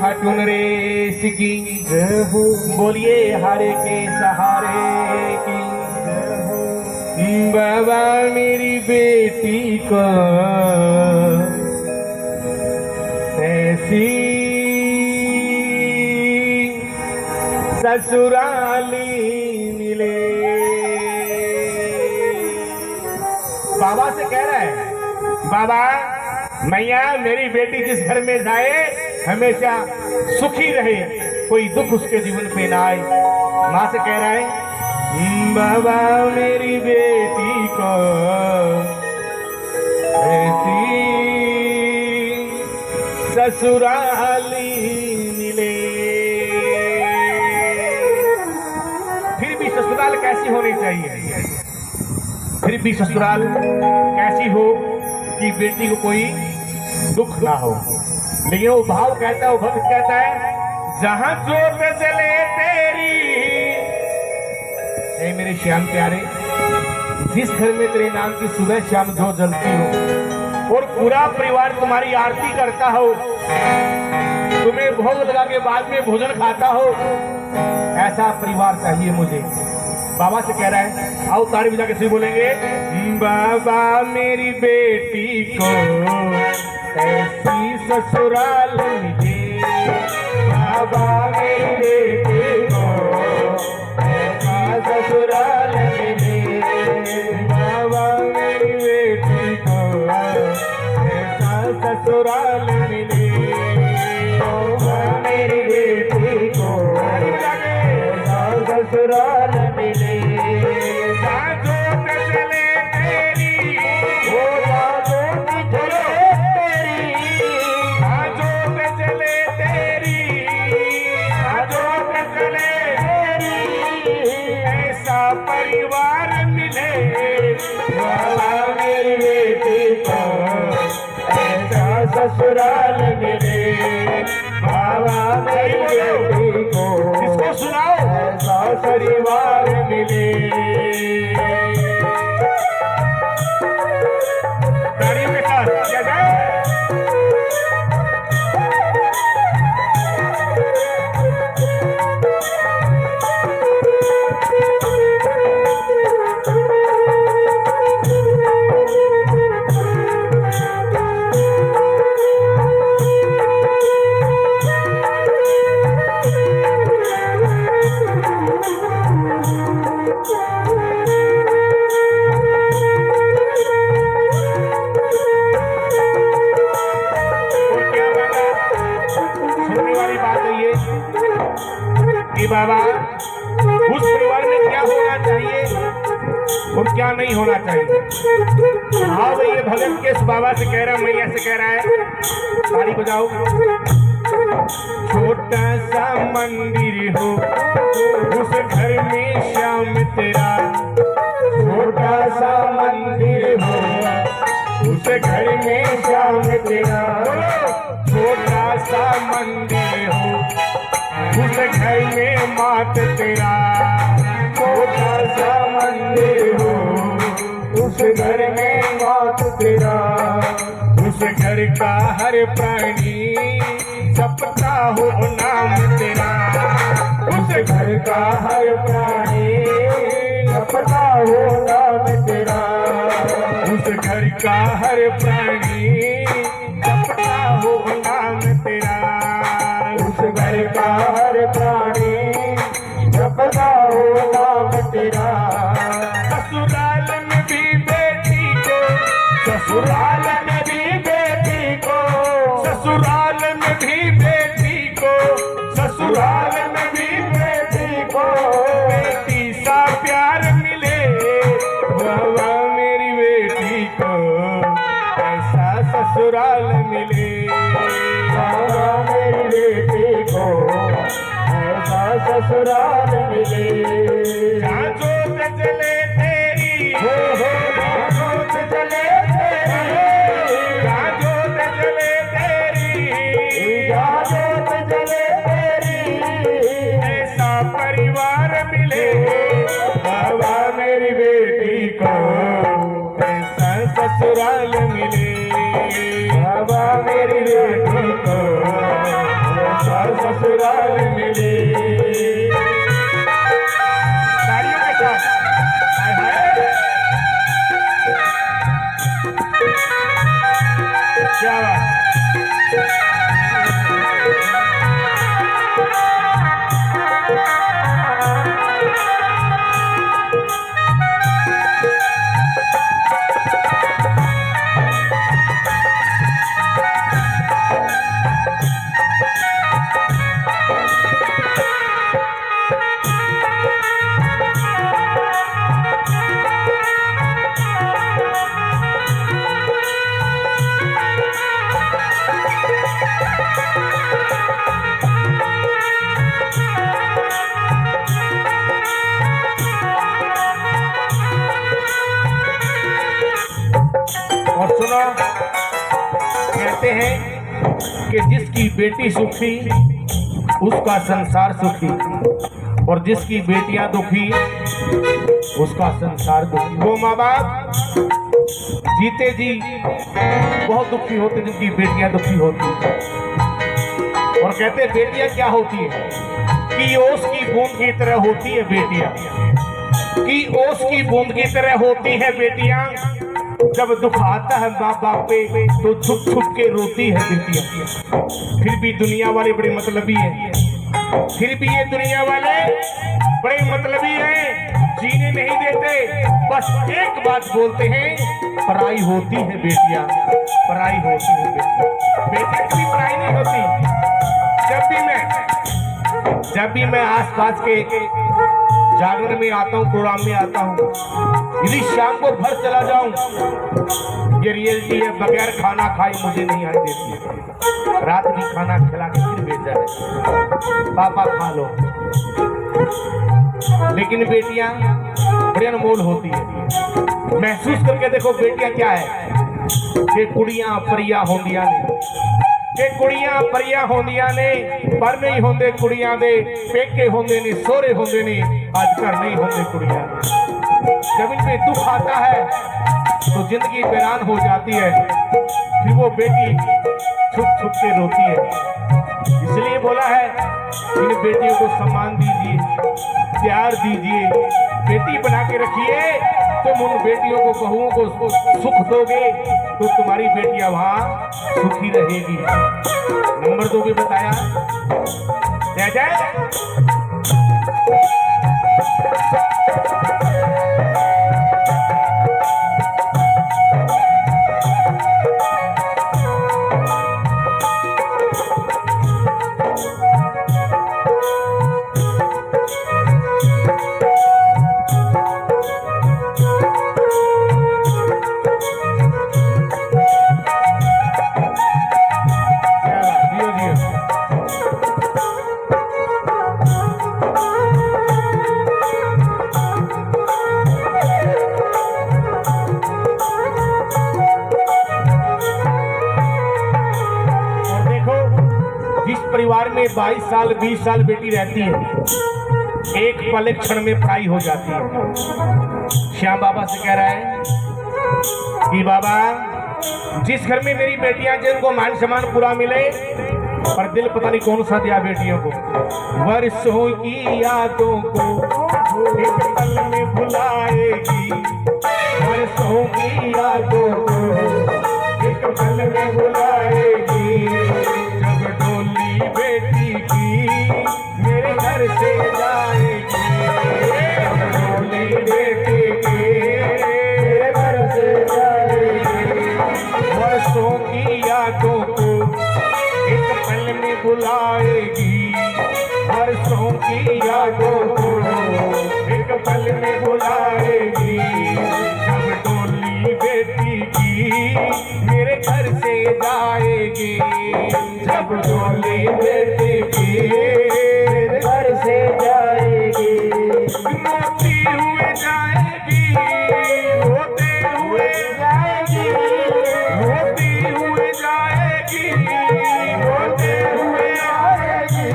खाटून race की बोलिए हारे के सहारे की। बाबा मेरी बेटी को ऐसी ससुराली मिले। बाबा से कह रहा है, बाबा मैया मेरी बेटी जिस घर में जाए हमेशा सुखी रहे, कोई दुख उसके जीवन पे ना आए। माँ से कह रहा है, बाबा मेरी बेटी को ऐसी ससुराली मिले। फिर भी ससुराल कैसी होनी चाहिए? फिर भी ससुराल कैसी हो कि बेटी को कोई दुख ना हो। लेकिन वो भाव कहता है, वो भक्त कहता है, जहां जोत जले तेरी, ऐ मेरे श्याम प्यारे, जिस घर में तेरे नाम की सुबह शाम जो जलती हो और पूरा परिवार तुम्हारी आरती करता हो, तुम्हें भोग लगा के बाद में भोजन खाता हो, ऐसा परिवार चाहिए मुझे। बाबा से कह रहा है, आओ ताड़ी बजा के सही बोलेंगे, बाबा मेरी बेटी को ऐसी ससुराल मिले। बाबा मेरी बेटी को ऐसा ससुराल मिले। बाबा मेरी बेटी को ऐसा ससुराल मिले। बाबा मेरी बेटी को ऐसा ससुराल मिले। परिवार मिले। बाबा मेरी बेटी को ऐसा ससुराल मिले। बाबा मेरी बेटी को इसको सुनाओ, ऐसा परिवार मिले। तालियों के साथ क्या जाए। बाबा उस परिवार में क्या होना चाहिए और क्या नहीं होना चाहिए। हाँ भाई, ये भगत केस बाबा से कह रहा है, मैया से कह रहा है, ताली बजाओ। छोटा सा मंदिर हो उस घर में श्याम तेरा। छोटा सा मंदिर हो उस घर में श्याम तेरा। छोटा सा मंदिर हो उस घर में मात तेरा। छोटा सा मंदिर हो उस घर में मात तेरा। उस घर का हर प्राणी जपता हो नाम तेरा। उस घर का हर प्राणी जपता हो नाम तेरा। उस घर का हर प्राणी जपता हो नाम तेरा। उस घर का हर प्राणी जपता हो नाम तेरा। ससुराल में भी बेटी को, ससुराल में भी बेटी को, ससुराल में भी बेटी को, ससुराल में भी बेटी को बेटी सा प्यार मिले। बाबा मेरी बेटी को ऐसा ससुराल मिले। बाबा मेरी बेटी को ऐसा ससुराल मिले। जहाँ जोत जले तेरी, जहाँ जोत जले तेरी, जहाँ जोत जले तेरी, जहाँ जोत जले तेरी, ऐसा परिवार मिले। बाबा मेरी बेटी को ऐसा ससुराल मिले। बाबा मेरी बेटी को ऐसा कि जिसकी बेटी सुखी उसका संसार सुखी, और जिसकी बेटियां दुखी उसका संसार दुखी। वो माँ बाप जीते जी बहुत दुखी होते जिनकी बेटियां दुखी होती, और कहते बेटियां क्या होती है कि ओस की बूंद की तरह होती है बेटियां, कि ओस की बूंद की तरह होती है बेटियां। जब दुख आता है माँ बाप पे तो छुप छुप के रोती है बेटियां। फिर भी दुनिया वाले बड़े मतलबी हैं, फिर भी ये दुनिया वाले बड़े मतलबी हैं, जीने नहीं देते। बस एक बात बोलते हैं, पराई होती है बेटियां, पराई होती है बेटियां। बेटियां कभी पराई नहीं होती। जब भी मैं आसपास के जागरण में आता हूँ, प्रोग्राम में आता हूँ, यदि शाम को घर चला जाऊं, ये रियलिटी है, बगैर खाना खाए मुझे नहीं आने देती। रात भी खाना खिला के फिर भेजा है, पापा खा लो। लेकिन बेटियां बड़ी अनमोल होती है। महसूस करके देखो बेटियां क्या है, कि कुड़ियां परियां होंदियां ने, कि कुड़ियां परियां होंदियां ने, पर नहीं होंदे कुड़ियां दे पेके होंदे ने, सोहरे होंदे ने, आज घर नहीं होंदे कुड़ियां। जब इनमें दुख आता है तो जिंदगी वीरान हो जाती है, फिर वो बेटी छुप छुप के रोती है। इसलिए बोला है इन बेटियों को सम्मान दीजिए, प्यार दीजिए, बेटी बना के रखिए। तुम उन बेटियों को, बहुओं को सुख दोगे तो तुम्हारी बेटियां वहां सुखी रहेगी। नंबर 2 भी बताया, जय जय। परिवार में 22 साल 20 साल बेटी रहती है, एक पल एक क्षण में पढ़ाई हो जाती है। श्याम बाबा से कह रहा है कि बाबा जिस घर में मेरी बेटियां जिनको मान सम्मान पूरा मिले, पर दिल पता नहीं कौन सा दिया बेटियों को। वर्षों की यादों को एक पल में भुलाएगी, वर्षों की यादों को एक पल में भुलाएगी। जब डोली बेटी की मेरे घर से जाएगी, जब डोली बेटी की मेरे घर से जाएगी। वर्षों की यादों को एक पल में बुलाएगी, वर्षों की यादों को एक पल में बुलाएगी। जब डोली बेटी की मेरे घर से जाएगी, जब डोली बेटी की मेरे घर से जाएगी। रोती हुए जाएगी, रोते हुए जाएगी, रोती हुए जाएगी, रोते हुए आएगी।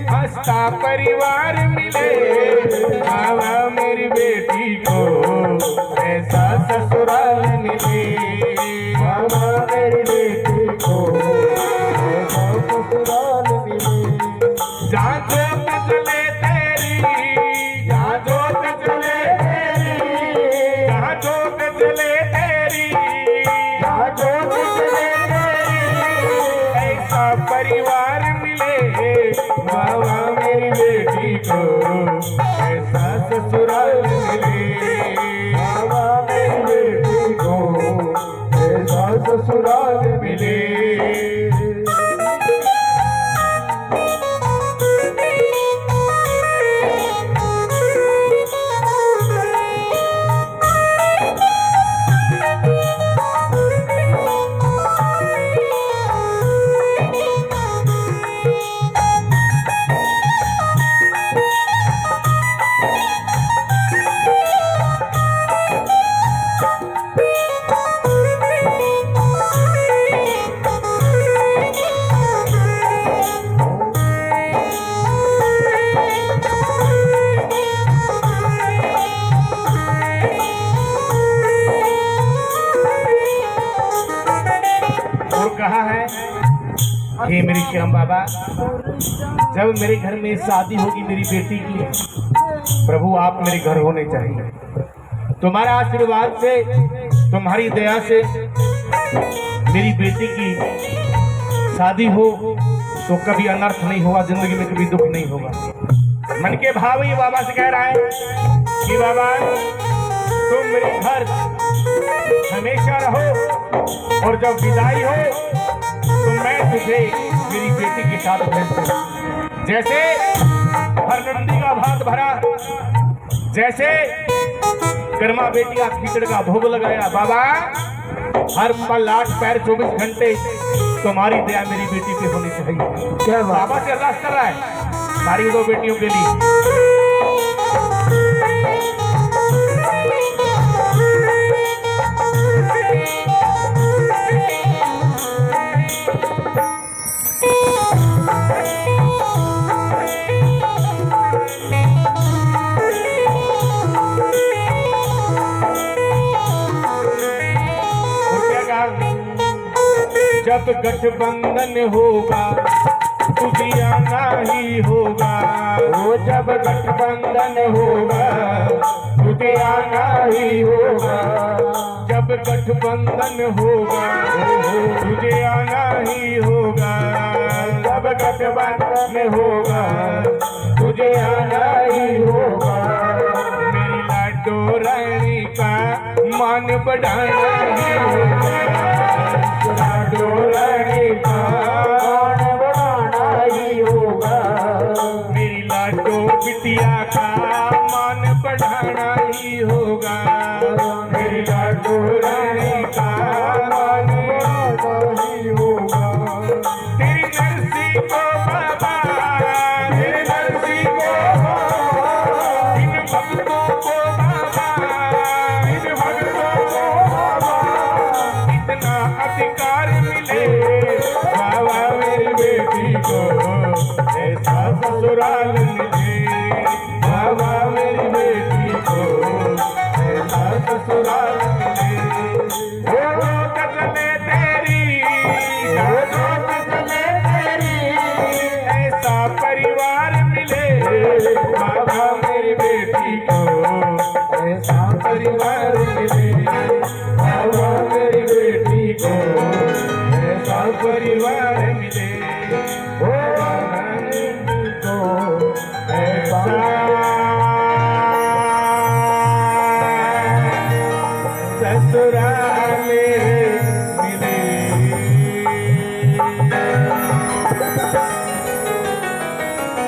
हंसता परिवार मिले बाबा मेरी बेटी को, ऐसा ससुराल मिले बाबा मेरी बेटी को, ऐसा ससुराल मिले। जहाँ जोत जले तेरी, जहाँ जोत जले तेरी, जहाँ जोत जले तेरी, जहाँ जोत जले तेरी, ऐसा परिवार मिले बाबा मेरी बेटी हे मेरे श्याम बाबा, जब मेरे घर में शादी होगी मेरी बेटी की, प्रभु आप मेरे घर होने चाहिए। तुम्हारा आशीर्वाद से, तुम्हारी दया से मेरी बेटी की शादी हो तो कभी अनर्थ नहीं होगा, जिंदगी में कभी दुख नहीं होगा। मन के भाव ये बाबा से कह रहा है कि बाबा तुम मेरे घर हमेशा रहो और जब विदाई हो तो मैं तुझे मेरी बेटी के साथ भेज दूं। जैसे हरनंदी का भात भरा, जैसे कर्मा बेटी का खिचड़ का भोग लगाया, बाबा हर पल 8 पैर 24 घंटे तुम्हारी दया मेरी बेटी पे होनी चाहिए। क्या बाबा से अरदास कर रहा है हमारी 2 बेटियों के लिए। जब गठबंधन होगा तुझे आना ही होगा, वो जब गठबंधन होगा तुझे आना ही होगा, जब गठबंधन होगा तुझे आना ही होगा, जब गठबंधन होगा तुझे आना ही होगा। मेरी लाडो रानी का मान बढ़ाना ही होगा, लाडो रानी का मान बढ़ाना ही होगा, मेरी लाडो बिटिया का मान बढ़ाना ही होगा, मेरी लाडो रानी का मान बढ़ाना ही होगा। तेरी नरसी को बाबा, तेरी नरसी को इन भक्तों को बाबा, इन भक्तों को बाबा इतना अधिकार मिले बाबा मेरी बेटी को ऐसा ससुराल मिले, बाबा मेरी बेटी को ऐसा ससुराल मिले। वो कसमे तेरी, वो कसमे तेरी ऐसा परिवार मिले बाबा मेरी बेटी को ऐसा परिवार मिले, बाबा मेरी बेटी को ऐसा परिवार मिले, ओ को ऐसा ससुराल